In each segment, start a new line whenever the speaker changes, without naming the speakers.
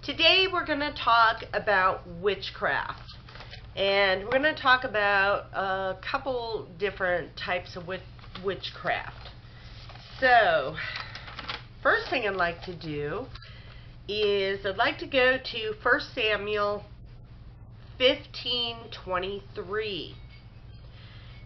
Today we're going to talk about witchcraft. And we're going to talk about a couple different types of witchcraft. So, first thing I'd like to do is I'd like to go to 1 Samuel 15:23.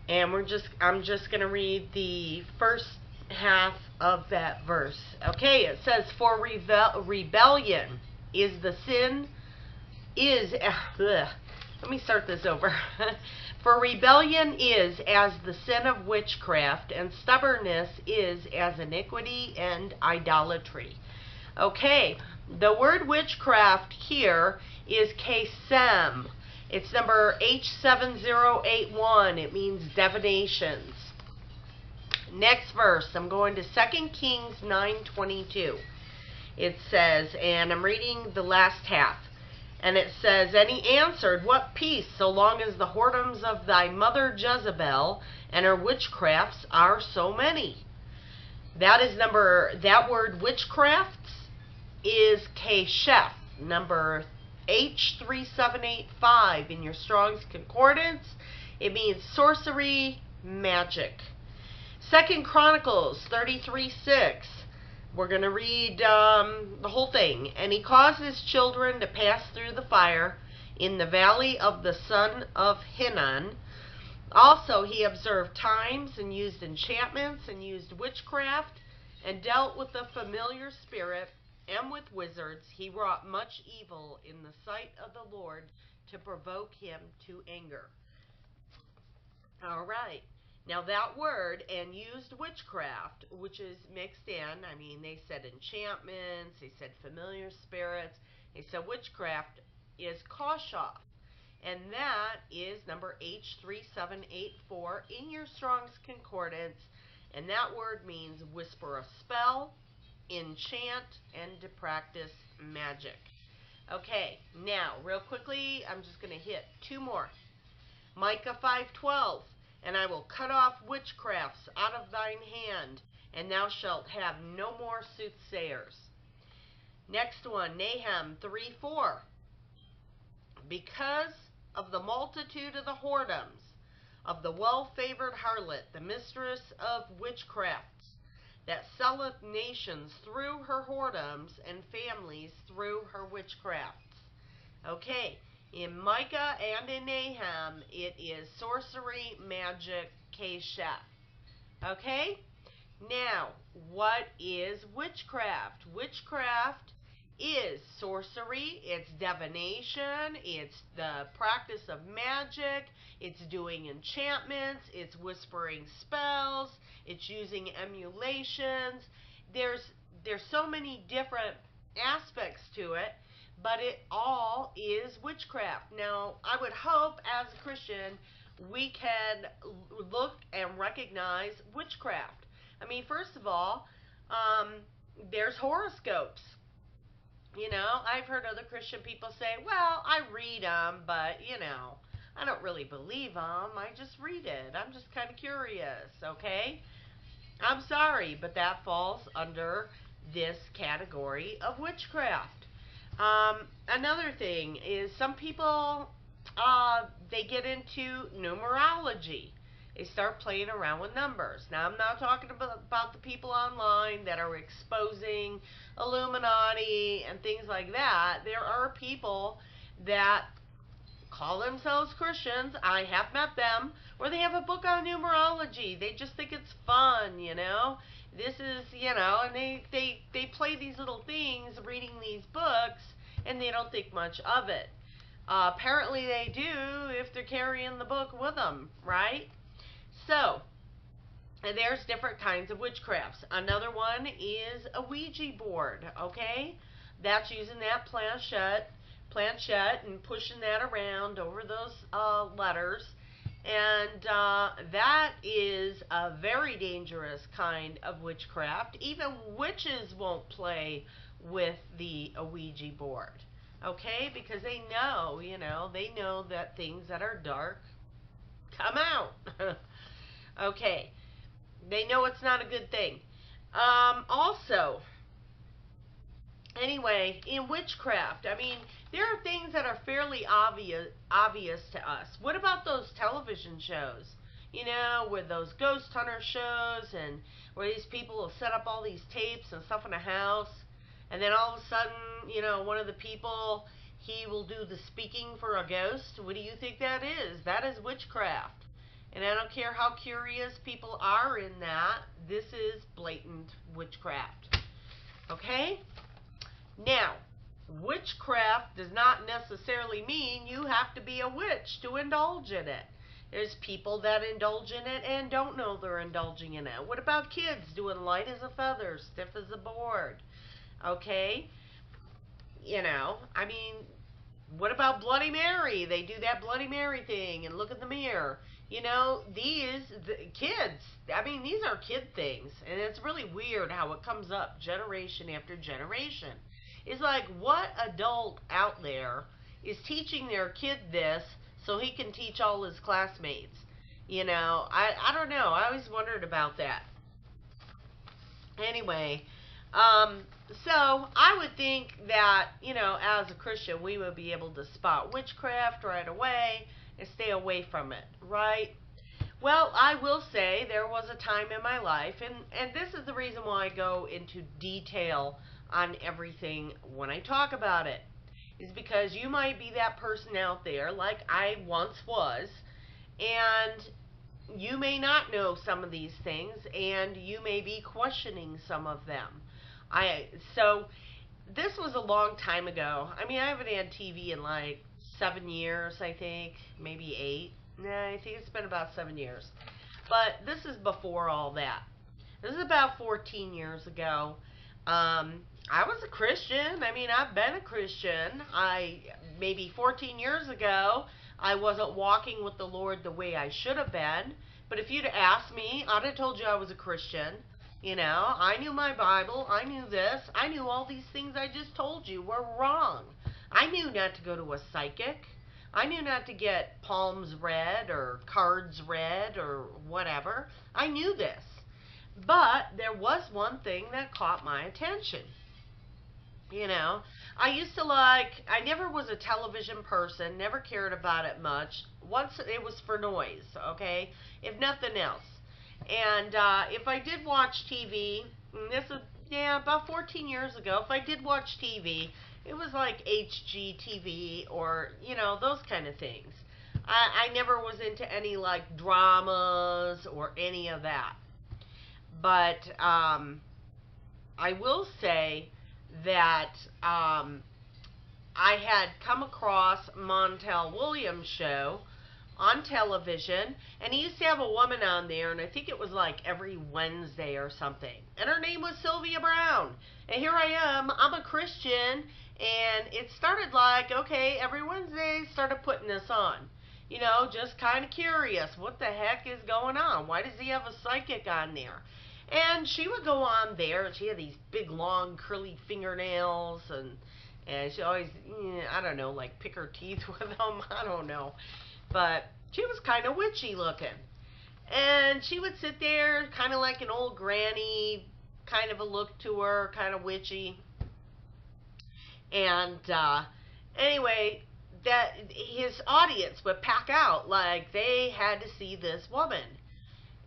And I'm just going to read the first half of that verse. Okay, it says, "For rebellion is the sin, let me start this over. For rebellion is as the sin of witchcraft, and stubbornness is as iniquity and idolatry." Okay, the word witchcraft here is kesem. It's number H7081. It means divinations. Next verse, I'm going to 2 Kings 9:22. It says, and I'm reading the last half, and it says, "And he answered, What peace, so long as the whoredoms of thy mother Jezebel and her witchcrafts are so many." That word witchcrafts is keshef, number H3785 in your Strong's Concordance. It means sorcery, magic. 2 Chronicles 33:6. We're going to read the whole thing. "And he caused his children to pass through the fire in the valley of the son of Hinnon. Also he observed times and used enchantments and used witchcraft and dealt with the familiar spirit and with wizards. He wrought much evil in the sight of the Lord to provoke him to anger." All right. Now that word, "and used witchcraft," which is mixed in, I mean, they said enchantments, they said familiar spirits, they said witchcraft, is koshoff. And that is number H3784 in your Strong's Concordance. And that word means whisper a spell, enchant, and to practice magic. Okay, now, real quickly, I'm just going to hit two more. Micah 5:12. "And I will cut off witchcrafts out of thine hand, and thou shalt have no more soothsayers." Next one, Nahum 3:4. "Because of the multitude of the whoredoms of the well-favored harlot, the mistress of witchcrafts, that selleth nations through her whoredoms, and families through her witchcrafts." Okay. In Micah and in Nahum, it is sorcery, magic, keshef. Okay? Now, what is witchcraft? Witchcraft is sorcery, it's divination, it's the practice of magic, it's doing enchantments, it's whispering spells, it's using emulations. There's so many different aspects to it, but it all is witchcraft. Now, I would hope as a Christian we can look and recognize witchcraft. I mean, first of all, there's horoscopes. You know, I've heard other Christian people say, "Well, I read them, but, I don't really believe them. I just read it. I'm just kind of curious," okay? I'm sorry, but that falls under this category of witchcraft. Another thing is some people, they get into numerology. They start playing around with numbers. Now, I'm not talking about the people online that are exposing Illuminati and things like that. There are people that call themselves Christians. I have met them, where they have a book on numerology. They just think it's fun, This is, and they play these little things reading these books, and they don't think much of it. Apparently they do if they're carrying the book with them, right? So, there's different kinds of witchcrafts. Another one is a Ouija board, okay? That's using that planchette and pushing that around over those letters. And that is a very dangerous kind of witchcraft. Even witches won't play with the Ouija board, okay? Because they know, they know that things that are dark come out. Okay. They know it's not a good thing. Also, Anyway, in witchcraft, I mean, there are things that are fairly obvious to us. What about those television shows? You know, with those ghost hunter shows and where these people will set up all these tapes and stuff in a house, and then all of a sudden, you know, one of the people, he will do the speaking for a ghost. What do you think that is? That is witchcraft. And I don't care how curious people are in that, this is blatant witchcraft. Okay? Now, witchcraft does not necessarily mean you have to be a witch to indulge in it. There's people that indulge in it and don't know they're indulging in it. What about kids doing light as a feather, stiff as a board? Okay? You know, I mean, what about Bloody Mary? They do that Bloody Mary thing and look in the mirror. You know, kids, I mean, these are kid things. And it's really weird how it comes up generation after generation. It's like, what adult out there is teaching their kid this so he can teach all his classmates? You know, I don't know. I always wondered about that. Anyway, so I would think that, you know, as a Christian, we would be able to spot witchcraft right away and stay away from it, right? Well, I will say there was a time in my life, and this is the reason why I go into detail on everything when I talk about it, is because you might be that person out there, like I once was, and you may not know some of these things, and you may be questioning some of them. So this was a long time ago. I mean, I haven't had TV in like 7 years, I think, maybe 8. Nah, I think it's been about 7 years. But this is before all that. This is about 14 years ago. I was a Christian. I mean, I've been a Christian. Maybe 14 years ago, I wasn't walking with the Lord the way I should have been. But if you'd asked me, I'd have told you I was a Christian. You know, I knew my Bible. I knew this. I knew all these things I just told you were wrong. I knew not to go to a psychic. I knew not to get palms read or cards read or whatever. I knew this. But there was one thing that caught my attention. You know, I never was a television person, never cared about it much. Once it was for noise, okay, if nothing else. And if I did watch TV, and this is, yeah, about 14 years ago, if I did watch TV, it was like HGTV or, you know, those kind of things. I never was into any, like, dramas or any of that. But I will say that I had come across Montel Williams' show on television, and he used to have a woman on there, and I think it was like every Wednesday or something, and her name was Sylvia Brown. And here I am, I'm a Christian, and it started like, okay, every Wednesday started putting this on, you know, just kind of curious, what the heck is going on? Why does he have a psychic on there? And she would go on there, and she had these big, long, curly fingernails, and she always, I don't know, like pick her teeth with them, I don't know. But she was kind of witchy looking. And she would sit there, kind of like an old granny, kind of a look to her, kind of witchy. And anyway, that his audience would pack out like they had to see this woman.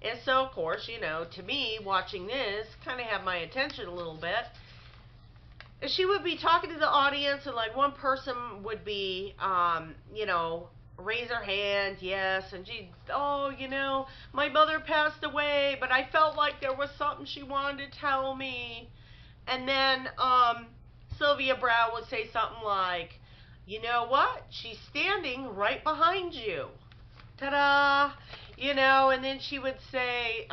And so, of course, you know, to me, watching this kind of had my attention a little bit. And she would be talking to the audience, and like one person would be, you know, raise her hand, yes, and she, oh, you know, my mother passed away, but I felt like there was something she wanted to tell me. And then Sylvia Brown would say something like, you know what? She's standing right behind you. Ta-da! You know, and then she would say,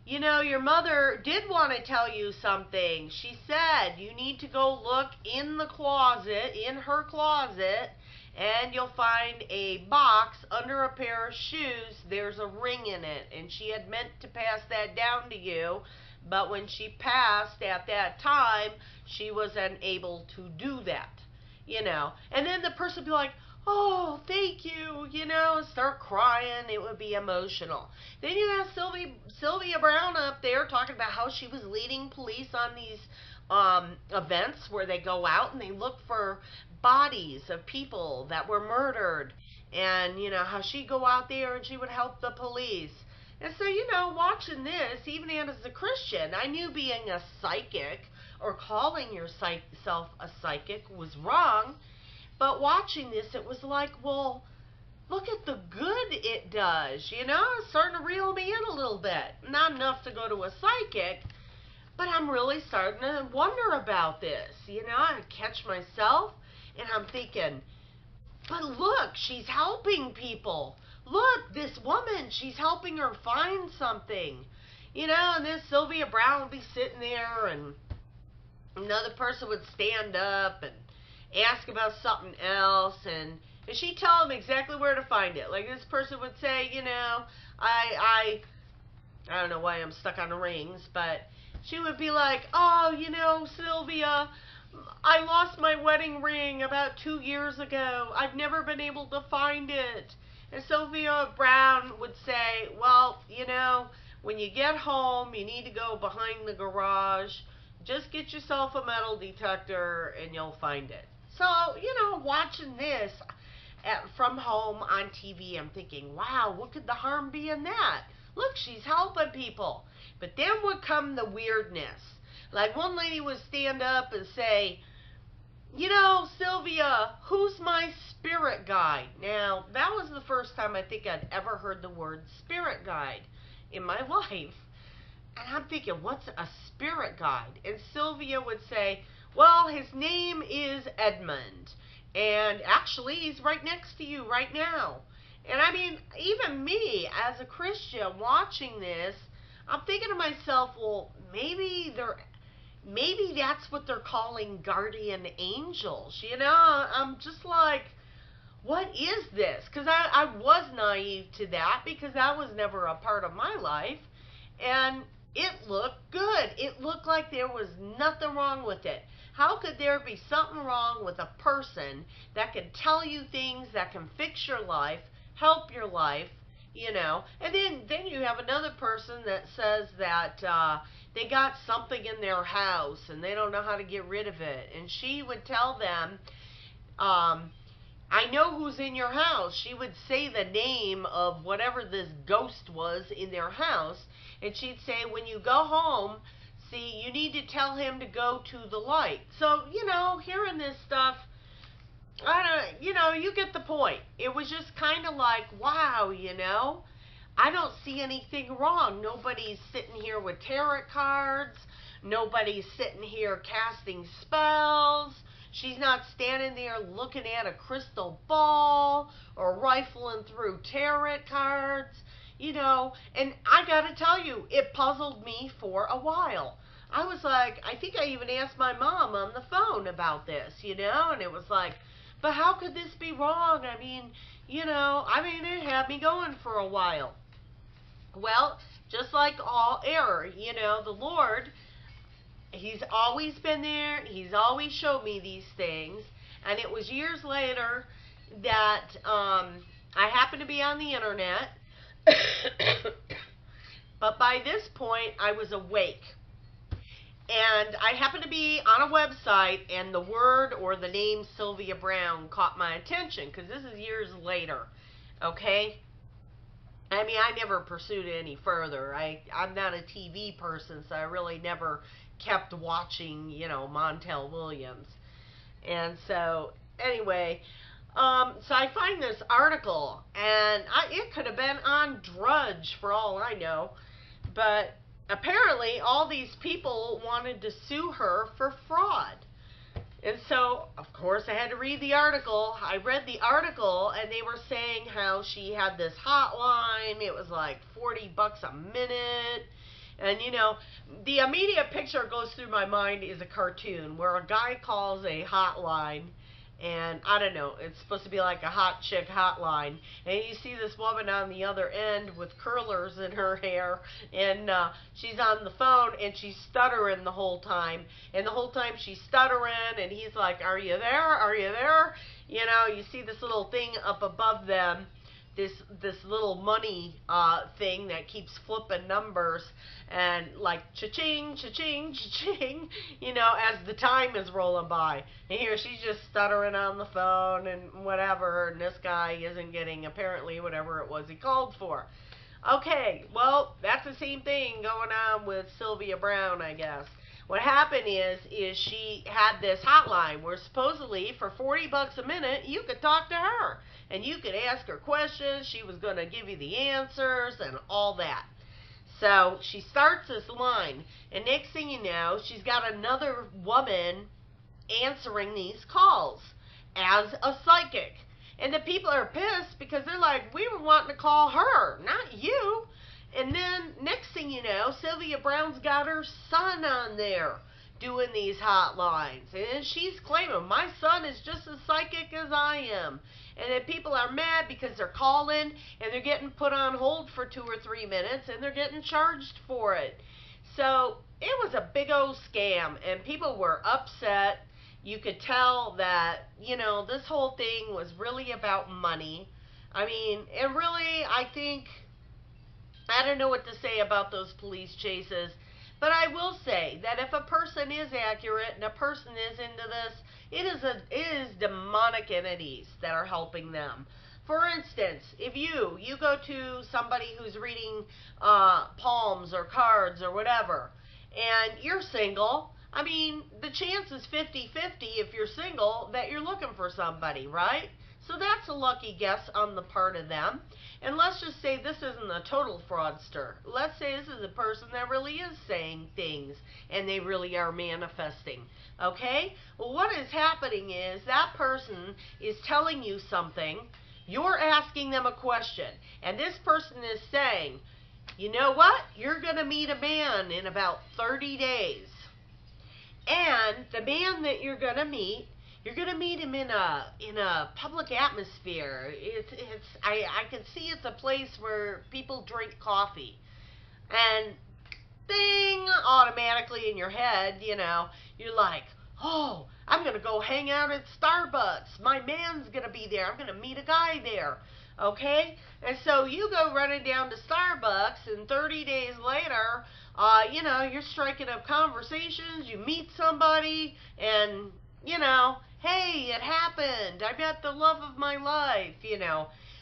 you know, your mother did want to tell you something. She said you need to go look in the closet, in her closet, and you'll find a box under a pair of shoes. There's a ring in it, and she had meant to pass that down to you, but when she passed at that time, she was unable to do that, you know. And then the person would be like, oh, thank you, you know, start crying. It would be emotional. Then you have Sylvia Brown up there talking about how she was leading police on these events where they go out and they look for bodies of people that were murdered, and how she'd go out there and she would help the police. And so, watching this, even as a Christian, I knew being a psychic or calling yourself a psychic was wrong. But watching this, it was like, well, look at the good it does, It's starting to reel me in a little bit. Not enough to go to a psychic, but I'm really starting to wonder about this. I catch myself, and I'm thinking, but look, she's helping people. Look, this woman, she's helping her find something. And then Sylvia Brown would be sitting there, and another person would stand up and ask about something else, and she'd tell them exactly where to find it. Like this person would say, I don't know why I'm stuck on the rings, but she would be like, oh, Sylvia, I lost my wedding ring about 2 years ago. I've never been able to find it. And Sylvia Brown would say, well, when you get home, you need to go behind the garage. Just get yourself a metal detector and you'll find it. So, watching this from home on TV, I'm thinking, wow, what could the harm be in that? Look, she's helping people. But then would come the weirdness. Like one lady would stand up and say, Sylvia, who's my spirit guide? Now, that was the first time I think I'd ever heard the word spirit guide in my life. And I'm thinking, what's a spirit guide? And Sylvia would say, well, his name is Edmund. And actually, he's right next to you right now. And I mean, even me, as a Christian, watching this, I'm thinking to myself, well, maybe that's what they're calling guardian angels. I'm just like, what is this? Because I was naive to that, because that was never a part of my life. And it looked good. It looked like there was nothing wrong with it. How could there be something wrong with a person that can tell you things, that can fix your life, help your life, And then you have another person that says that they got something in their house and they don't know how to get rid of it. And she would tell them, I know who's in your house. She would say the name of whatever this ghost was in their house. And she'd say, when you go home, see, you need to tell him to go to the light. So, hearing this stuff, you get the point. It was just kind of like, wow, I don't see anything wrong. Nobody's sitting here with tarot cards. Nobody's sitting here casting spells. She's not standing there looking at a crystal ball or rifling through tarot cards, and I gotta tell you, it puzzled me for a while. I was like, I think I even asked my mom on the phone about this, and it was like, but how could this be wrong? I mean, it had me going for a while. Well, just like all error, the Lord, He's always been there. He's always showed me these things. And it was years later that I happened to be on the internet. But by this point, I was awake. And I happened to be on a website, and the word or the name Sylvia Brown caught my attention, because this is years later, okay? I mean, I never pursued it any further. I'm not a TV person, so I really never kept watching, Montel Williams. And so, anyway, so I find this article, and it could have been on Drudge for all I know, but apparently all these people wanted to sue her for fraud. And so, of course, I had to read the article. I read the article, and they were saying how she had this hotline. It was like $40 a minute. And, the immediate picture goes through my mind is a cartoon where a guy calls a hotline, and I don't know, it's supposed to be like a hot chick hotline, and you see this woman on the other end with curlers in her hair, and she's on the phone, and she's stuttering the whole time, and the whole time she's stuttering, and he's like, are you there? Are you there? You see this little thing up above them this little money thing that keeps flipping numbers, and like cha-ching, cha-ching, cha-ching, as the time is rolling by. And here she's just stuttering on the phone and whatever, and this guy isn't getting apparently whatever it was he called for. Okay, well, that's the same thing going on with Sylvia Brown, I guess. What happened is she had this hotline where supposedly for $40 a minute you could talk to her and you could ask her questions. She was going to give you the answers and all that. So she starts this line, and next thing you know, she's got another woman answering these calls as a psychic. And the people are pissed because they're like, we were wanting to call her, not you. And then next thing you know, Sylvia Brown's got her son on there doing these hotlines. And she's claiming, my son is just as psychic as I am. And then people are mad because they're calling and they're getting put on hold for 2 or 3 minutes and they're getting charged for it. So it was a big old scam and people were upset. You could tell that, this whole thing was really about money. I mean, and really, I think, I don't know what to say about those police chases, but I will say that if a person is accurate and a person is into this, it is demonic entities that are helping them. For instance, if you go to somebody who's reading palms or cards or whatever, and you're single, I mean, the chance is 50-50 if you're single that you're looking for somebody, right? So that's a lucky guess on the part of them. And let's just say this isn't a total fraudster. Let's say this is a person that really is saying things and they really are manifesting. Okay? Well, what is happening is that person is telling you something. You're asking them a question. And this person is saying, you know what? You're going to meet a man in about 30 days. And the man that you're going to meet, you're going to meet him in a public atmosphere. I can see it's a place where people drink coffee. And ding, automatically in your head, you're like, oh, I'm going to go hang out at Starbucks. My man's going to be there. I'm going to meet a guy there. Okay? And so you go running down to Starbucks, and 30 days later, you're striking up conversations. You meet somebody, and, hey, it happened. I met the love of my life,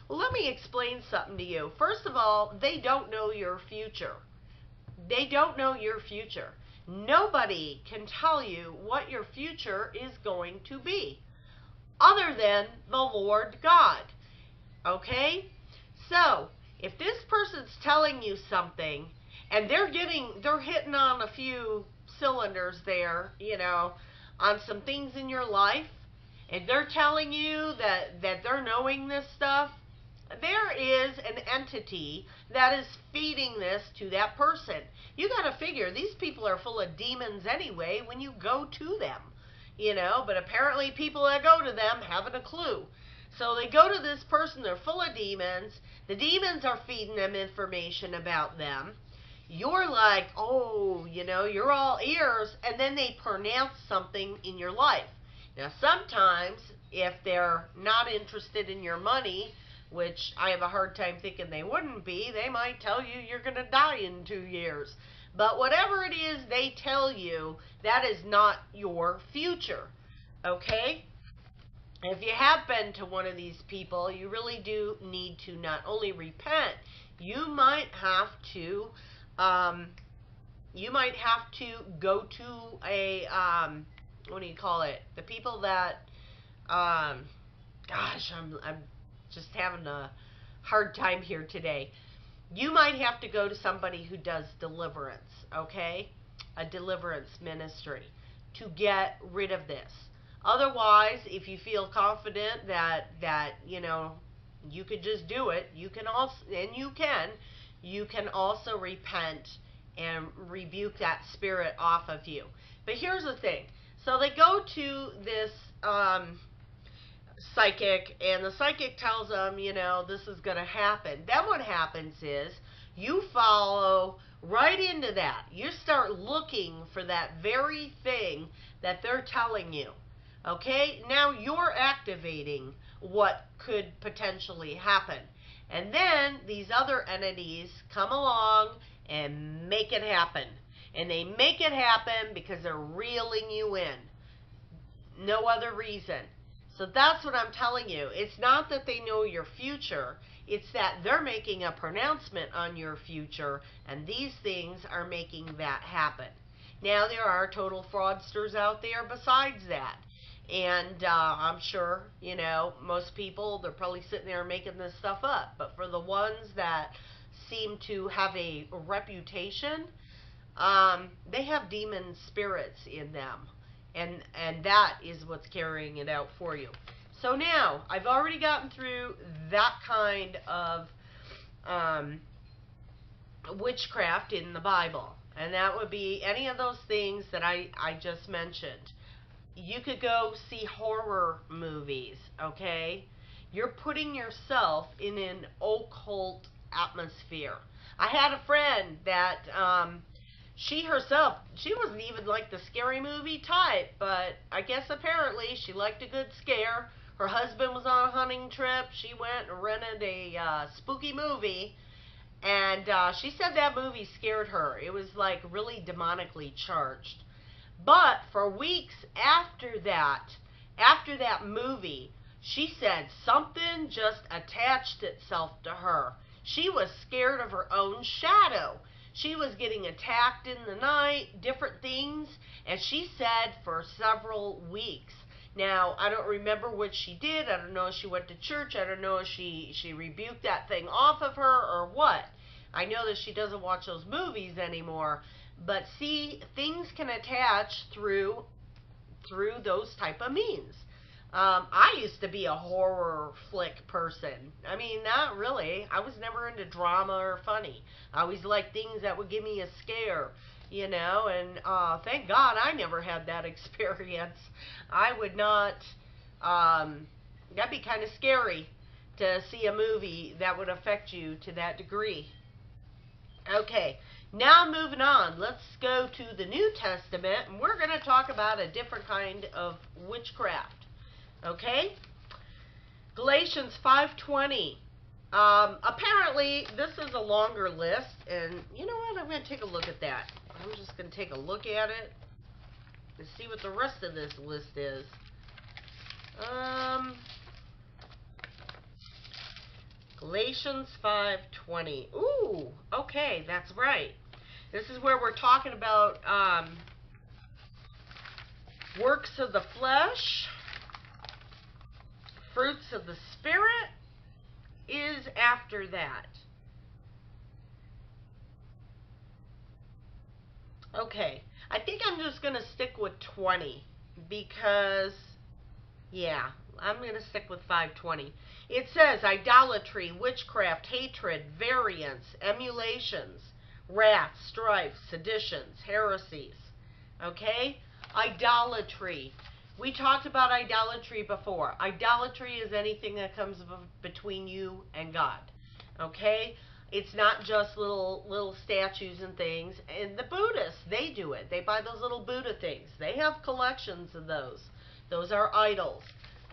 Well, let me explain something to you. First of all, they don't know your future. They don't know your future. Nobody can tell you what your future is going to be other than the Lord God. Okay? So, if this person's telling you something and they're hitting on a few cylinders there, on some things in your life, and they're telling you that they're knowing this stuff, there is an entity that is feeding this to that person. You got to figure these people are full of demons anyway when you go to them, but apparently people that go to them haven't a clue. So they go to this person, they're full of demons. The demons are feeding them information about them. You're like, oh, you're all ears, and then they pronounce something in your life. Now, sometimes, if they're not interested in your money, which I have a hard time thinking they wouldn't be, they might tell you you're going to die in 2 years. But whatever it is they tell you, that is not your future. Okay? If you have been to one of these people, you really do need to not only repent, you might have to go to a, what do you call it? The people that, gosh, I'm just having a hard time here today. You might have to go to somebody who does deliverance, okay? A deliverance ministry to get rid of this. Otherwise, if you feel confident that you could just do it, you can also repent and rebuke that spirit off of you. But here's the thing. So they go to this psychic, and the psychic tells them, this is going to happen. Then what happens is you follow right into that. You start looking for that very thing that they're telling you. Okay, now you're activating what could potentially happen. And then these other entities come along and make it happen. And they make it happen because they're reeling you in. No other reason. So that's what I'm telling you. It's not that they know your future. It's that they're making a pronouncement on your future, and these things are making that happen. Now, there are total fraudsters out there besides that. And I'm sure, most people, they're probably sitting there making this stuff up. But for the ones that seem to have a reputation, they have demon spirits in them. And that is what's carrying it out for you. So now, I've already gotten through that kind of witchcraft in the Bible. And that would be any of those things that I just mentioned. You could go see horror movies, okay? You're putting yourself in an occult atmosphere. I had a friend that she herself, she wasn't even like the scary movie type, but I guess apparently she liked a good scare. Her husband was on a hunting trip. She went and rented a spooky movie, and she said that movie scared her. It was like really demonically charged. But for weeks after that movie, she said something just attached itself to her. She was scared of her own shadow. She was getting attacked in the night, different things, and she said for several weeks. Now, I don't remember what she did. I don't know if she went to church. I don't know if she rebuked that thing off of her or what. I know that she doesn't watch those movies anymore. But see, things can attach through those type of means. I used to be a horror flick person. I mean, not really. I was never into drama or funny. I always liked things that would give me a scare, and thank God I never had that experience. I would not, that'd be kind of scary to see a movie that would affect you to that degree. Okay, now moving on, let's go to the New Testament, and we're going to talk about a different kind of witchcraft. Okay? Galatians 5:20. Apparently, this is a longer list, and you know what? I'm going to take a look at that. I'm just going to take a look at it and see what the rest of this list is. Galatians 5:20. Ooh, okay, that's right. This is where we're talking about works of the flesh, fruits of the Spirit is after that. Okay, I think I'm just going to stick with 20 because, yeah, I'm going to stick with 5:20. It says idolatry, witchcraft, hatred, variance, emulations, wrath, strife, seditions, heresies. Okay? Idolatry. We talked about idolatry before. Idolatry is anything that comes between you and God. Okay? It's not just little statues and things. And the Buddhists, they do it. They buy those little Buddha things. They have collections of those. Those are idols.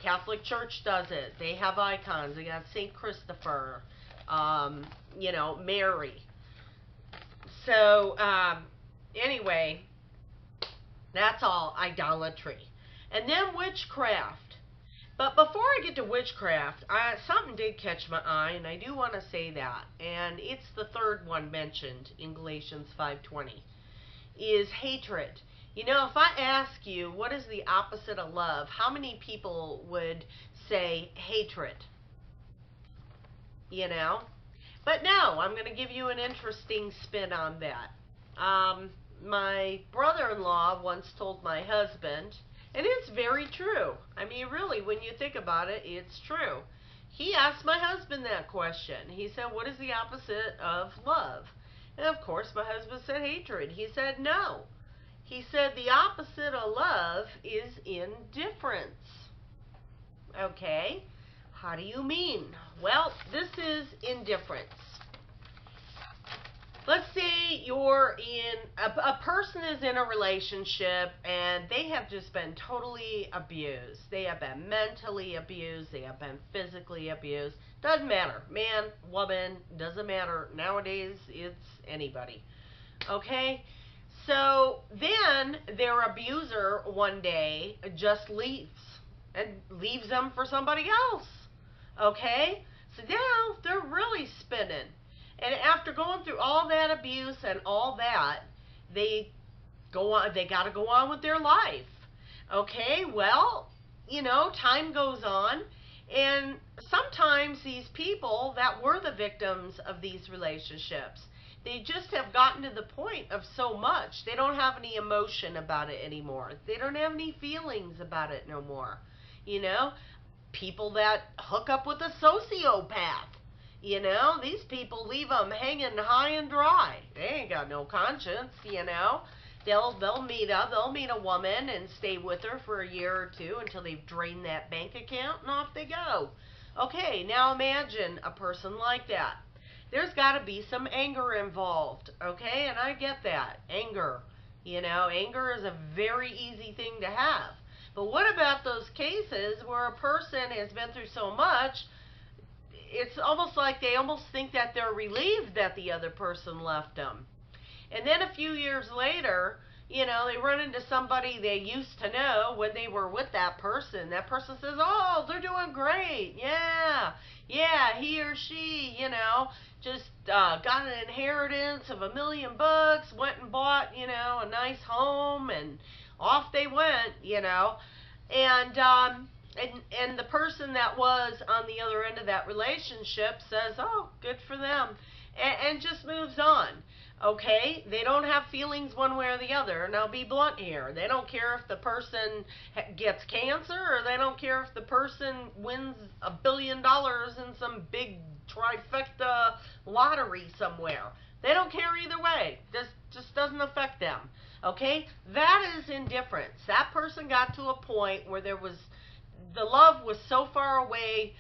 Catholic Church does it. They have icons. They got St. Christopher, Mary. So, anyway, that's all idolatry. And then witchcraft. But before I get to witchcraft, something did catch my eye, and I do want to say that. And it's the third one mentioned in Galatians 5:20, is hatred. If I ask you what is the opposite of love, how many people would say hatred? But no, I'm going to give you an interesting spin on that. My brother-in-law once told my husband, and it's very true. I mean, really, when you think about it, it's true. He asked my husband that question. He said, what is the opposite of love? And of course, my husband said hatred. He said no. He said the opposite of love is indifference. Okay, how do you mean? Well, this is indifference. let's say you're in, a person is in a relationship and they have just been totally abused. They have been mentally abused. They have been physically abused. Doesn't matter. Man, woman, doesn't matter. Nowadays, it's anybody. Okay? So then their abuser one day just leaves and leaves them for somebody else. Okay? So now they're really spinning. And after going through all that abuse and all that, they got to go on with their life. Okay? Well, time goes on, and sometimes these people that were the victims of these relationships, they just have gotten to the point of so much. They don't have any emotion about it anymore. They don't have any feelings about it no more. People that hook up with a sociopath, these people leave them hanging high and dry. They ain't got no conscience, They'll meet a woman and stay with her for a year or two until they've drained that bank account, and off they go. Okay, now imagine a person like that. There's got to be some anger involved, okay? And I get that. Anger. Anger is a very easy thing to have. But what about those cases where a person has been through so much, it's almost like they almost think that they're relieved that the other person left them. And then a few years later, they run into somebody they used to know when they were with that person. That person says, oh, they're doing great. Yeah, he or she, just got an inheritance of $1 million, went and bought, a nice home, and off they went, and the person that was on the other end of that relationship says, oh, good for them, and just moves on. Okay, they don't have feelings one way or the other. And I'll be blunt here. They don't care if the person gets cancer, or they don't care if the person wins $1 billion in some big trifecta lottery somewhere. They don't care either way. This just doesn't affect them. Okay, that is indifference. That person got to a point where the love was so far away,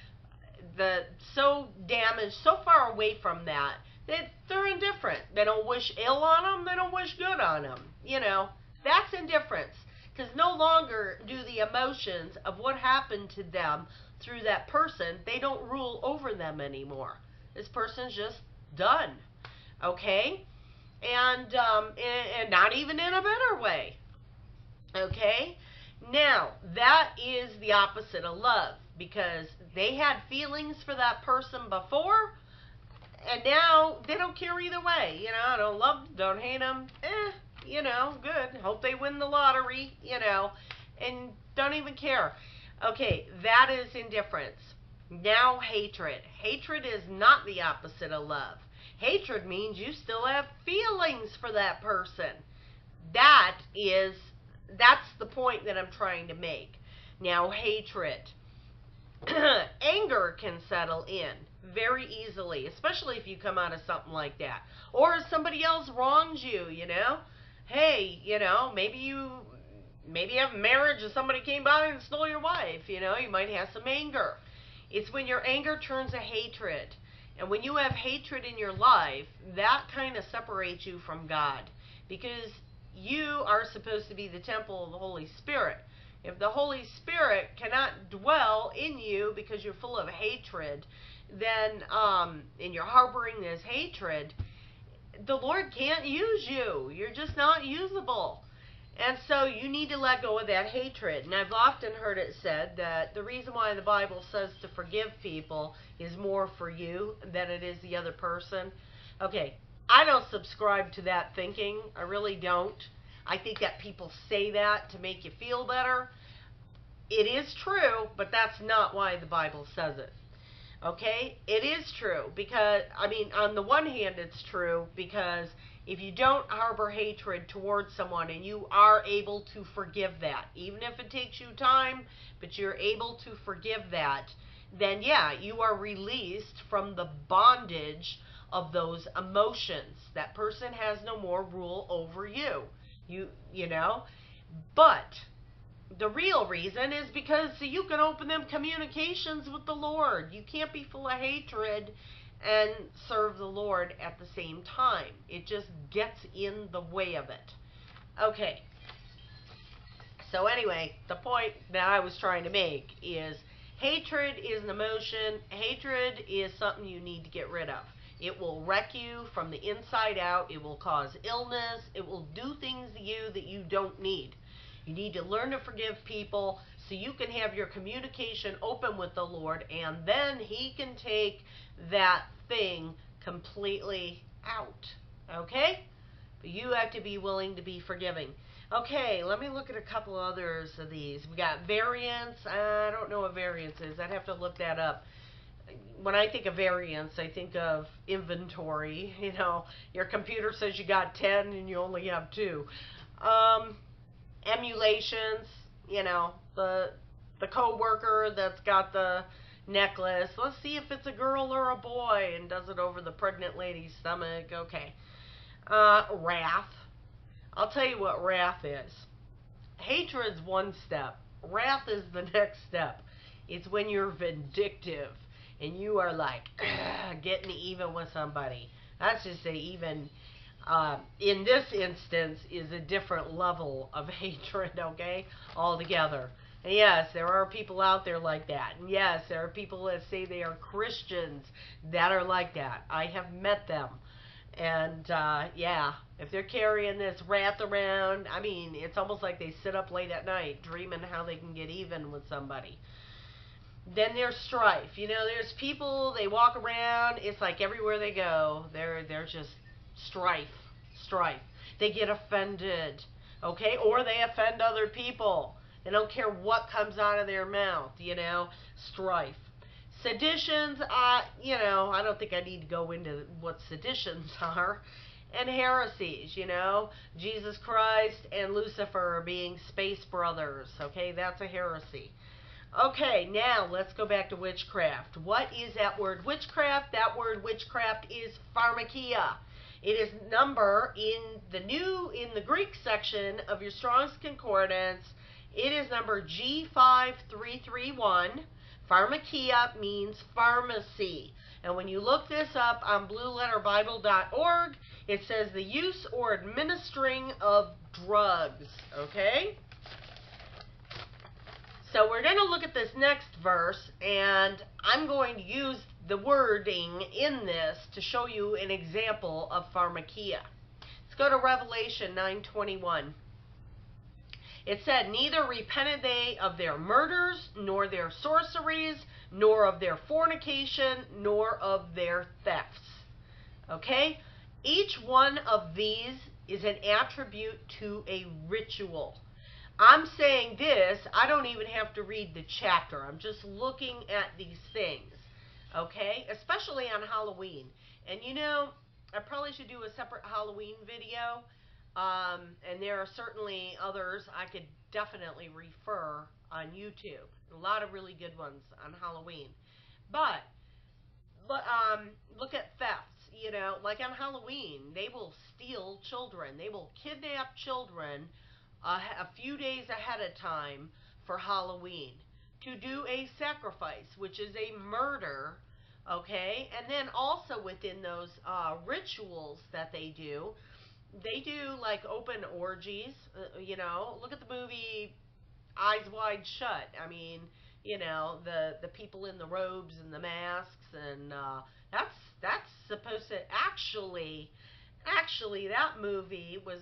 so damaged, so far away from that, they're indifferent. They don't wish ill on them. They don't wish good on them. That's indifference. Because no longer do the emotions of what happened to them through that person, they don't rule over them anymore. This person's just done. Okay? And not even in a better way. Okay? Now, that is the opposite of love. Because they had feelings for that person before, and now they don't care either way. I don't love them, don't hate them. Good. Hope they win the lottery, and don't even care. Okay, that is indifference. Now hatred. Hatred is not the opposite of love. Hatred means you still have feelings for that person. That's the point that I'm trying to make. Now hatred. Anger can settle in very easily, especially if you come out of something like that. Or if somebody else wrongs you, Hey, maybe you have a marriage and somebody came by and stole your wife, you might have some anger. It's when your anger turns to hatred. And when you have hatred in your life, that kind of separates you from God. Because you are supposed to be the temple of the Holy Spirit. If the Holy Spirit cannot dwell in you because you're full of hatred, then and you're harboring this hatred, the Lord can't use you. You're just not usable. And so you need to let go of that hatred. And I've often heard it said that the reason why the Bible says to forgive people is more for you than it is the other person. Okay, I don't subscribe to that thinking. I really don't. I think that people say that to make you feel better. It is true, but that's not why the Bible says it. Okay? It is true because, on the one hand, it's true because if you don't harbor hatred towards someone and you are able to forgive that, even if it takes you time, but you're able to forgive that, then yeah, you are released from the bondage of those emotions. That person has no more rule over you. But the real reason is because so you can open them communications with the Lord. You can't be full of hatred and serve the Lord at the same time. It just gets in the way of it. Okay. So anyway, the point that I was trying to make is hatred is an emotion. Hatred is something you need to get rid of. It will wreck you from the inside out. It will cause illness. It will do things to you that you don't need. You need to learn to forgive people so you can have your communication open with the Lord, and then He can take that thing completely out. Okay? But you have to be willing to be forgiving. Okay, let me look at a couple others of these. We got variance. I don't know what variance is. I'd have to look that up. When I think of variance, I think of inventory. You know, your computer says you got 10 and you only have 2. Emulations, you know, the co-worker that's got the necklace. Let's see if it's a girl or a boy, and does it over the pregnant lady's stomach. Okay. Wrath. I'll tell you what wrath is. Hatred's one step. Wrath is the next step. It's when you're vindictive and you are like getting even with somebody. That's just say even in this instance is a different level of hatred, okay, altogether. And yes, there are people out there like that. And yes, there are people that say they are Christians that are like that. I have met them. And, yeah, if they're carrying this wrath around, I mean, it's almost like they sit up late at night dreaming how they can get even with somebody. Then there's strife. You know, there's people, they walk around, it's like everywhere they go, they're just strife. They get offended, okay? Or they offend other people. They don't care what comes out of their mouth, you know? Strife. Seditions, you know, I don't think I need to go into what seditions are. And heresies, you know, Jesus Christ and Lucifer being space brothers, okay, that's a heresy. Okay, now let's go back to witchcraft. What is that word witchcraft? That word witchcraft is pharmakia. It is number in the Greek section of your Strong's Concordance. It is number G5331. Pharmakia means pharmacy. And when you look this up on blueletterbible.org, it says the use or administering of drugs. Okay? So we're going to look at this next verse, and I'm going to use the wording in this to show you an example of pharmakia. Let's go to Revelation 9:21. It said, neither repented they of their murders, nor their sorceries, nor of their fornication, nor of their thefts. Okay? Each one of these is an attribute to a ritual. I'm saying this, I don't even have to read the chapter. I'm just looking at these things. Okay? Especially on Halloween. And you know, I probably should do a separate Halloween video. And there are certainly others I could definitely refer on YouTube. A lot of really good ones on Halloween. But look at thefts. You know, like on Halloween, they will steal children. They will kidnap children a few days ahead of time for Halloween to do a sacrifice, which is a murder. Okay, and then also within those rituals that they do like open orgies. You know, look at the movie Eyes Wide Shut. I mean, you know, the people in the robes and the masks, and that's supposed to actually that movie was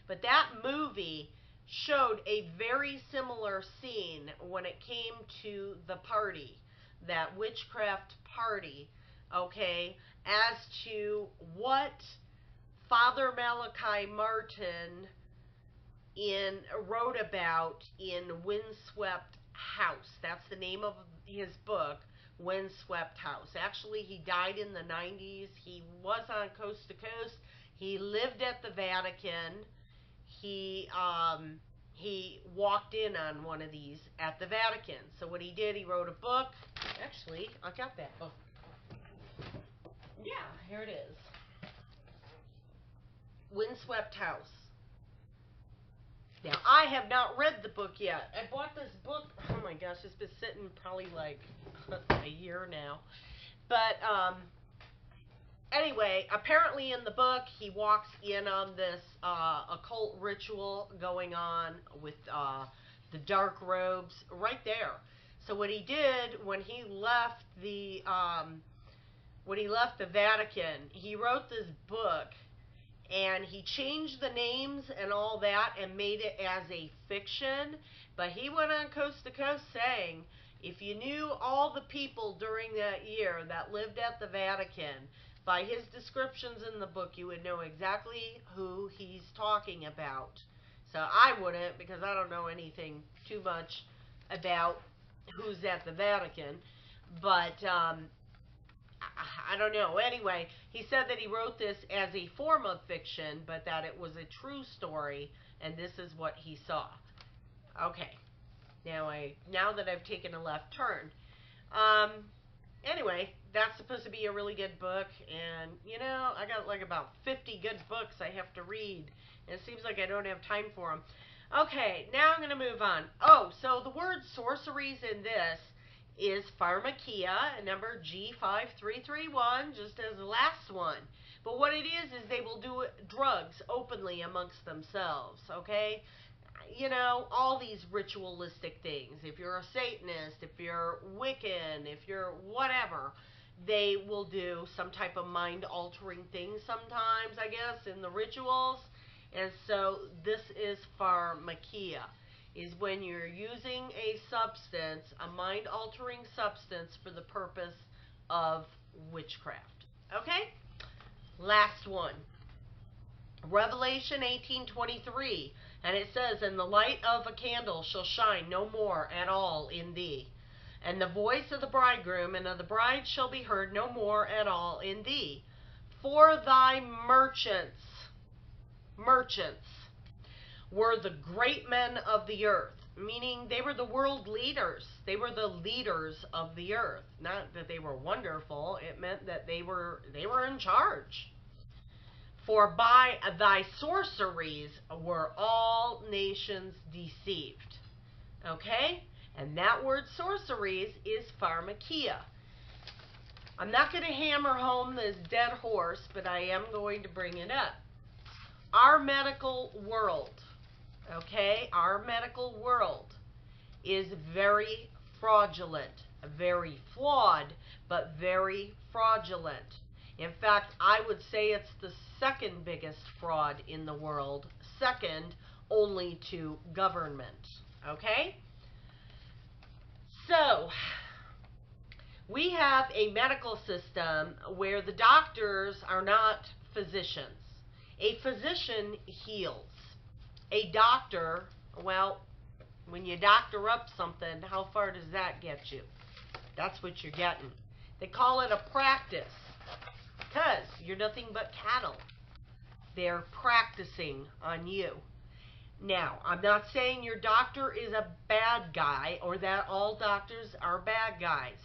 but that movie showed a very similar scene when it came to the party, that witchcraft party, okay, as to what Father Malachi Martin wrote about in Windswept House. That's the name of his book, Windswept House. Actually, he died in the 90s. He was on Coast to Coast. He lived at the Vatican. He walked in on one of these at the Vatican. So what he did, he wrote a book. Actually, I got that book. Yeah, here it is. Windswept House. Now, I have not read the book yet. I bought this book from my gosh, it's been sitting probably like a year now. But anyway, apparently in the book, he walks in on this occult ritual going on with the dark robes right there. So what he did when he left the Vatican, he wrote this book, and he changed the names and all that and made it as a fiction. But he went on coast to coast saying, if you knew all the people during that year that lived at the Vatican, by his descriptions in the book, you would know exactly who he's talking about. So I wouldn't, because I don't know anything too much about who's at the Vatican. But I don't know. Anyway, he said that he wrote this as a form of fiction, but that it was a true story, and this is what he saw. Okay. Now that I've taken a left turn. Anyway, that's supposed to be a really good book, and, you know, I got like about 50 good books I have to read, and it seems like I don't have time for them. Okay, now I'm going to move on. Oh, so the word sorceries in this is pharmakia, number G5331, just as the last one. But what it is they will do drugs openly amongst themselves, okay? You know, all these ritualistic things. If you're a Satanist, if you're Wiccan, if you're whatever, they will do some type of mind-altering thing sometimes, I guess, in the rituals. And so this is pharmakia, is when you're using a substance, a mind-altering substance, for the purpose of witchcraft. Okay? Last one. Revelation 18:23, and it says, and the light of a candle shall shine no more at all in thee, and the voice of the bridegroom and of the bride shall be heard no more at all in thee. For thy merchants were the great men of the earth, meaning they were the world leaders. They were the leaders of the earth. Not that they were wonderful, it meant that they were in charge. For by thy sorceries were all nations deceived. Okay? And that word sorceries is pharmakia. I'm not going to hammer home this dead horse, but I am going to bring it up. Our medical world, okay, our medical world is very fraudulent, very flawed, but very fraudulent. In fact, I would say it's the second biggest fraud in the world, second only to government, okay? So, we have a medical system where the doctors are not physicians. A physician heals. A doctor, well, when you doctor up something, how far does that get you? That's what you're getting. They call it a practice, because you're nothing but cattle. They're practicing on you. Now, I'm not saying your doctor is a bad guy or that all doctors are bad guys.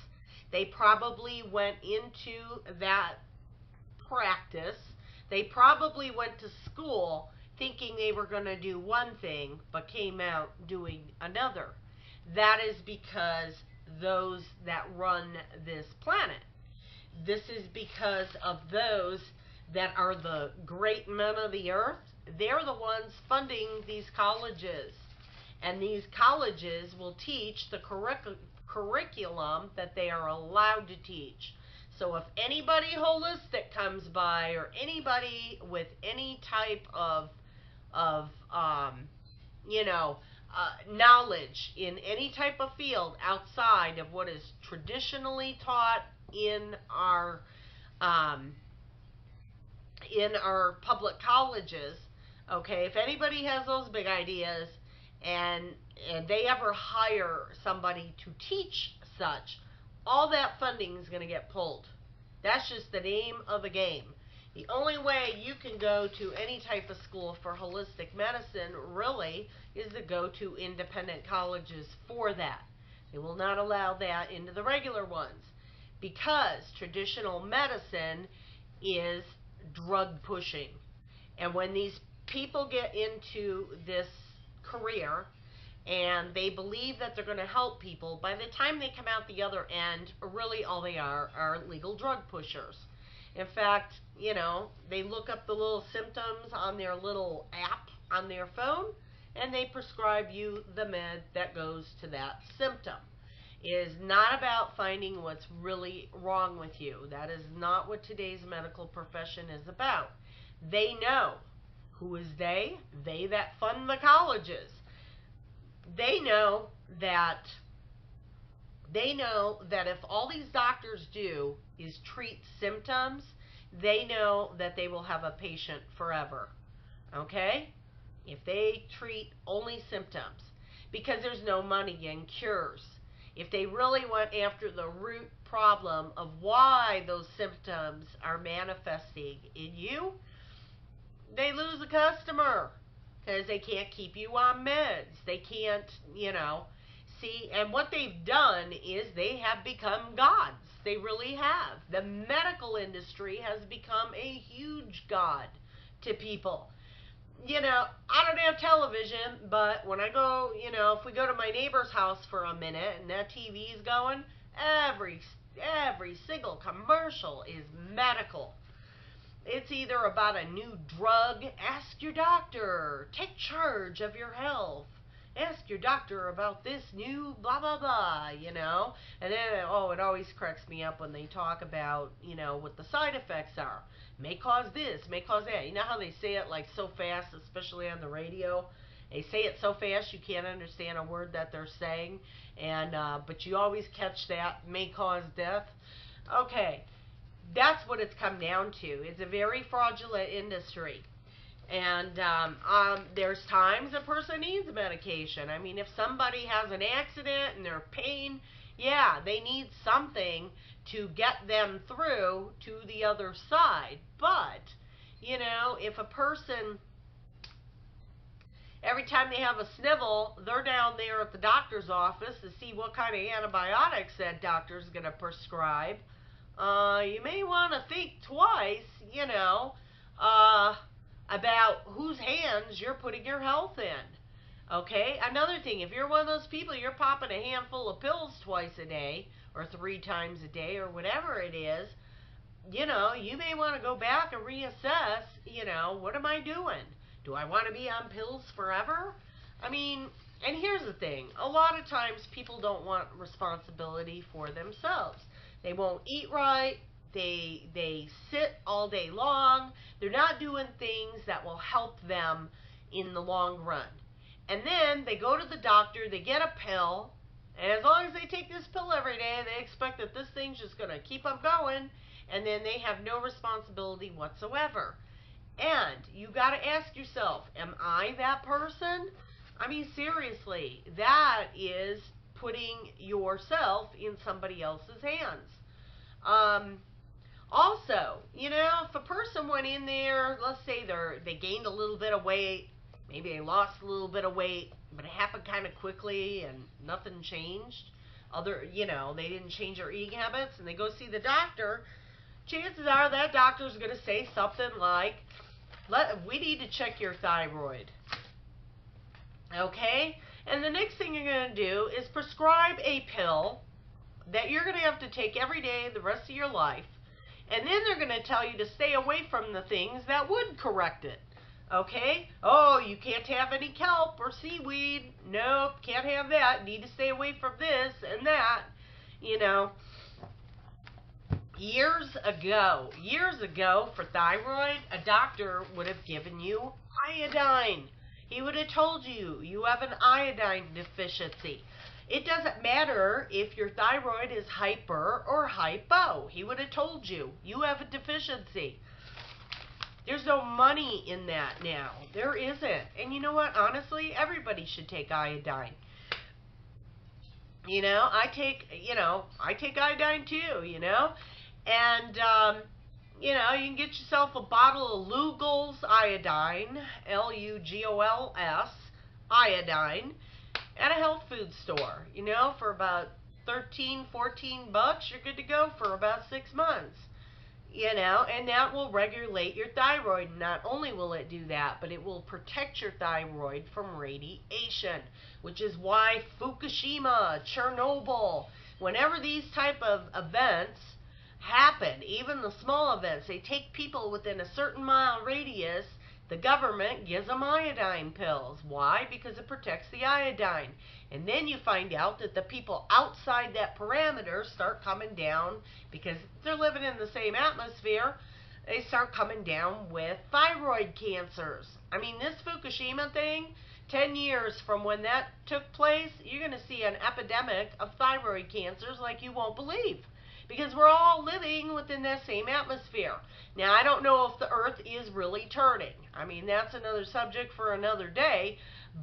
They probably went into that practice. They probably went to school thinking they were going to do one thing, but came out doing another. That is because those that run this planet. This is because of those that are the great men of the earth. They're the ones funding these colleges. And these colleges will teach the curriculum that they are allowed to teach. So if anybody holistic comes by, or anybody with any type of knowledge in any type of field outside of what is traditionally taught in our public colleges, okay, if anybody has those big ideas and they ever hire somebody to teach such, all that funding is going to get pulled. That's just the name of the game. The only way you can go to any type of school for holistic medicine, really, is to go to independent colleges for that. They will not allow that into the regular ones, because traditional medicine is drug pushing. And when these people get into this career, and they believe that they're going to help people. By the time they come out the other end, really all they are legal drug pushers. In fact, they look up the little symptoms on their little app on their phone, and they prescribe you the med that goes to that symptom. It is not about finding what's really wrong with you. That is not what today's medical profession is about. They know. Who is they? They that fund the colleges. They know that if all these doctors do is treat symptoms, they know that they will have a patient forever. Okay? If they treat only symptoms, because there's no money in cures. If they really went after the root problem of why those symptoms are manifesting in you, they lose a customer because they can't keep you on meds. They can't, see, and what they've done is they have become gods. They really have. The medical industry has become a huge god to people. I don't have television, but when I go, if we go to my neighbor's house for a minute and that TV's going, every single commercial is medical. It's either about a new drug, ask your doctor, take charge of your health, ask your doctor about this new blah, blah, blah, And then, it always cracks me up when they talk about, what the side effects are. May cause this, may cause that. You know how they say it like so fast, especially on the radio? They say it so fast you can't understand a word that they're saying, and but you always catch that, may cause death. Okay, that's what it's come down to. It's a very fraudulent industry. And there's times a person needs medication. I mean, if somebody has an accident and they're pain, yeah, they need something to get them through to the other side. But, if a person, every time they have a snivel, they're down there at the doctor's office to see what kind of antibiotics that doctor's going to prescribe, you may want to think twice, about whose hands you're putting your health in. Okay? Another thing, if you're one of those people, you're popping a handful of pills twice a day, or 3 times a day, or whatever it is, you may want to go back and reassess, what am I doing? Do I want to be on pills forever? I mean, and here's the thing. A lot of times people don't want responsibility for themselves. They won't eat right. They sit all day long. They're not doing things that will help them in the long run. And then they go to the doctor, they get a pill, and as long as they take this pill every day, they expect that this thing's just going to keep them going, and then they have no responsibility whatsoever. And you got to ask yourself, am I that person? I mean, seriously, that is putting yourself in somebody else's hands. Also, if a person went in there, let's say they gained a little bit of weight, maybe they lost a little bit of weight, but it happened kind of quickly and nothing changed. They didn't change their eating habits, and they go see the doctor. Chances are that doctor's going to say something like, we need to check your thyroid. Okay? And the next thing you're going to do is prescribe a pill that you're going to have to take every day the rest of your life. And then they're going to tell you to stay away from the things that would correct it. Okay? Oh, you can't have any kelp or seaweed. Nope, can't have that. Need to stay away from this and that. Years ago, for thyroid, a doctor would have given you iodine. He would have told you, you have an iodine deficiency. It doesn't matter if your thyroid is hyper or hypo. He would have told you, you have a deficiency. There's no money in that now. There isn't. And you know what? Honestly, everybody should take iodine. I take iodine too, And, you can get yourself a bottle of Lugol's iodine, L-U-G-O-L-S, iodine, at a health food store. For about $13, $14, you're good to go for about 6 months. and that will regulate your thyroid. Not only will it do that, but it will protect your thyroid from radiation, which is why Fukushima, Chernobyl, whenever these type of events happen, even the small events, they take people within a certain mile radius. The government gives them iodine pills. Why? Because it protects the iodine. And then you find out that the people outside that parameter start coming down because they're living in the same atmosphere. They start coming down with thyroid cancers. I mean, this Fukushima thing, 10 years from when that took place, you're going to see an epidemic of thyroid cancers like you won't believe. Because we're all living within that same atmosphere. Now, I don't know if the Earth is really turning. I mean, that's another subject for another day.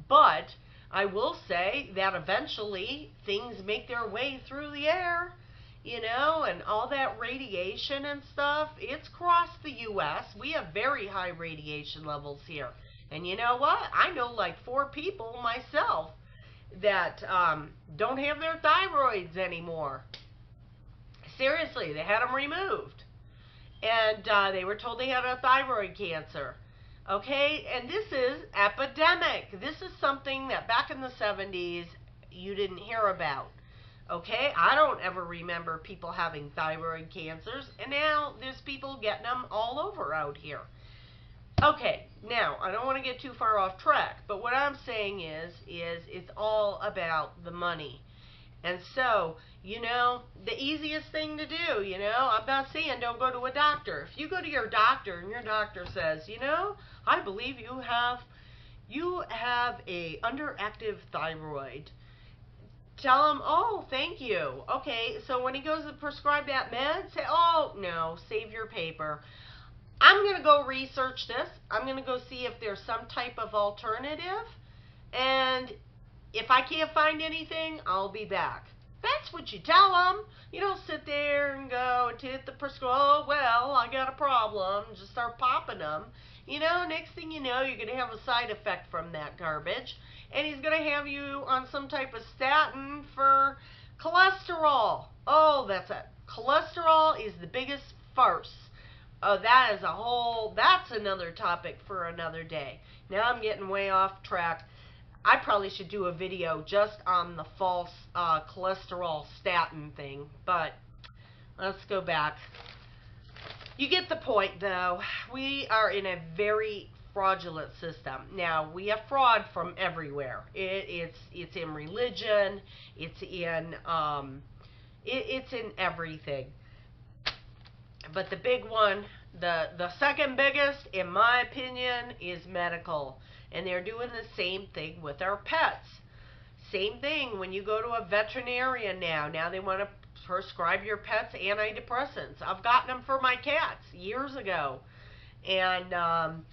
But I will say that eventually things make their way through the air, and all that radiation and stuff. It's crossed the U.S. We have very high radiation levels here. And you know what? I know like 4 people myself that don't have their thyroids anymore. Seriously, they had them removed. And they were told they had a thyroid cancer. Okay? And this is epidemic. This is something that back in the 70s you didn't hear about. Okay? I don't ever remember people having thyroid cancers. And now there's people getting them all over out here. Okay, now, I don't want to get too far off track. But what I'm saying is it's all about the money. And so, the easiest thing to do, I'm not saying don't go to a doctor. If you go to your doctor and your doctor says, I believe you have a underactive thyroid, tell him, oh, thank you. Okay, so when he goes to prescribe that med, say, oh, no, save your paper. I'm going to go research this. I'm going to go see if there's some type of alternative. And if I can't find anything, I'll be back. That's what you tell them. You don't sit there and go to hit the prescription. Oh, well, I got a problem. Just start popping them. Next thing you know, you're going to have a side effect from that garbage. And he's going to have you on some type of statin for cholesterol. Oh, that's it. Cholesterol is the biggest farce. Oh, that's another topic for another day. Now I'm getting way off track. I probably should do a video just on the false cholesterol statin thing, but let's go back. You get the point, though. We are in a very fraudulent system. Now, we have fraud from everywhere. It's in religion. It's in everything. But the big one, the second biggest, in my opinion, is medical. And they're doing the same thing with our pets. Same thing when you go to a veterinarian now. Now they want to prescribe your pets antidepressants. I've gotten them for my cats years ago. And, and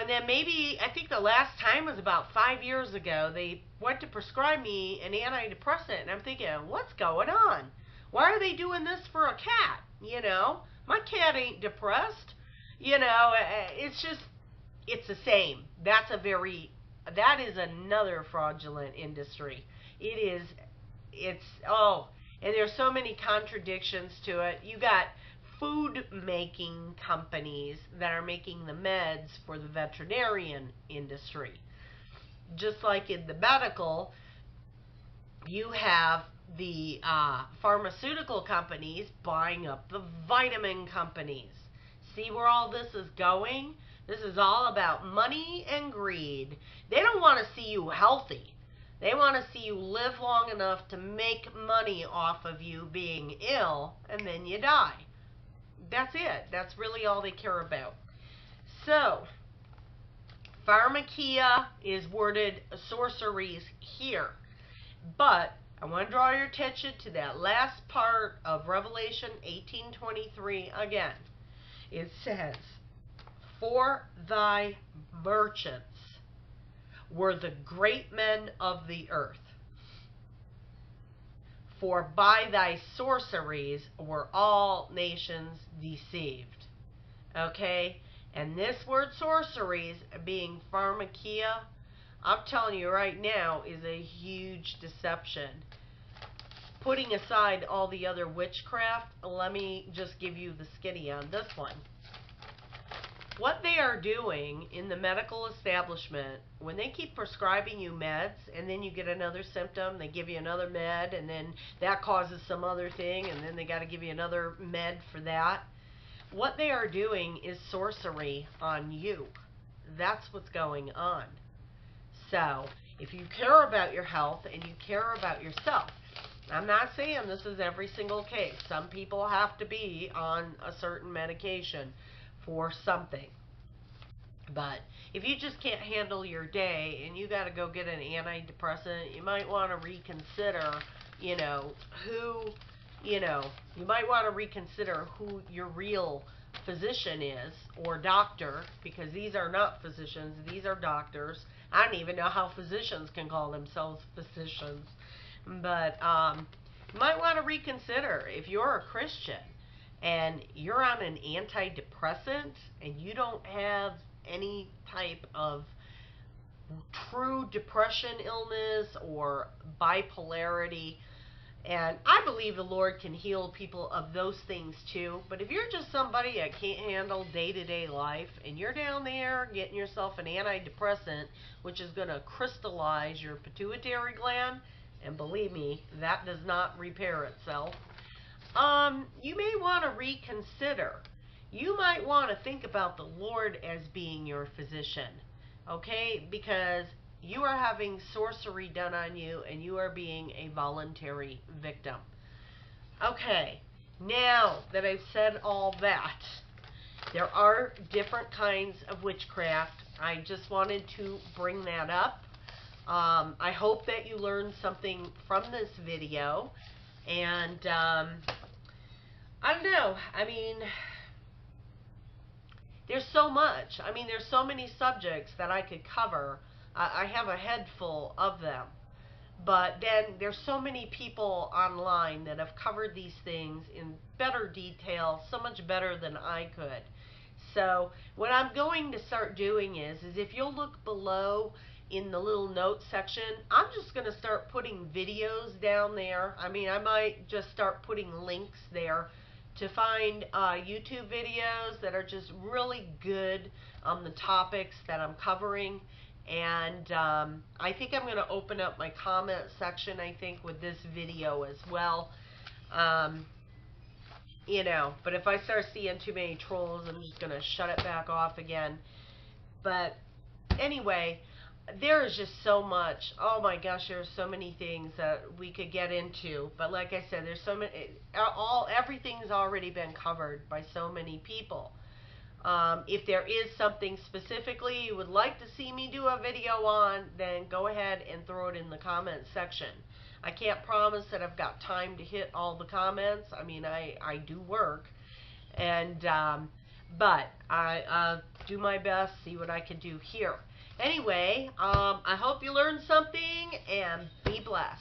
then maybe, I think the last time was about 5 years ago, they went to prescribe me an antidepressant. And I'm thinking, what's going on? Why are they doing this for a cat? My cat ain't depressed. It's just, it's the same. That is another fraudulent industry. And there's so many contradictions to it. You got food making companies that are making the meds for the veterinarian industry. Just like in the medical, you have the pharmaceutical companies buying up the vitamin companies. See where all this is going? This is all about money and greed. They don't want to see you healthy. They want to see you live long enough to make money off of you being ill, and then you die. That's it. That's really all they care about. So, pharmakia is worded sorceries here. But I want to draw your attention to that last part of Revelation 18:23 again. It says, for thy merchants were the great men of the earth. For by thy sorceries were all nations deceived. Okay? And this word sorceries, being pharmakia, I'm telling you right now, is a huge deception. putting aside all the other witchcraft, let me just give you the skinny on this one. What they are doing in the medical establishment, when they keep prescribing you meds and then you get another symptom, they give you another med, and then that causes some other thing, and then they got to give you another med for that. What they are doing is sorcery on you. That's what's going on. So, if you care about your health and you care about yourself, I'm not saying this is every single case. Some people have to be on a certain medication for something. But if you just can't handle your day and you got to go get an antidepressant, you might want to reconsider, you might want to reconsider who your real physician is, or doctor, because these are not physicians, these are doctors. I don't even know how physicians can call themselves physicians. But you might want to reconsider if you're a Christian and you're on an antidepressant and you don't have any type of true depression illness or bipolarity. And I believe the Lord can heal people of those things too. But if you're just somebody that can't handle day-to-day life and you're down there getting yourself an antidepressant, which is going to crystallize your pituitary gland, and believe me, that does not repair itself, you may want to reconsider. You might want to think about the Lord as being your physician, okay? Because you are having sorcery done on you and you are being a voluntary victim. Okay, now that I've said all that, there are different kinds of witchcraft. I just wanted to bring that up. I hope that you learned something from this video. And I don't know. I mean, there's so much. I mean, there's so many subjects that I could cover. I have a head full of them. But then there's so many people online that have covered these things in better detail, so much better than I could. So what I'm going to start doing is if you'll look below in the little notes section, I'm just going to start putting videos down there. I mean, I might just start putting links there to find YouTube videos that are just really good on the topics that I'm covering. And I think I'm going to open up my comment section, I think, with this video as well. But if I start seeing too many trolls, I'm just going to shut it back off again. But anyway, there is just so much. Oh my gosh, there's so many things that we could get into. But like I said, there's so many. Everything's already been covered by so many people. If there is something specifically you would like to see me do a video on, then go ahead and throw it in the comment section. I can't promise that I've got time to hit all the comments. I mean, I do work, and but I do my best, see what I can do here. Anyway, I hope you learned something, and be blessed.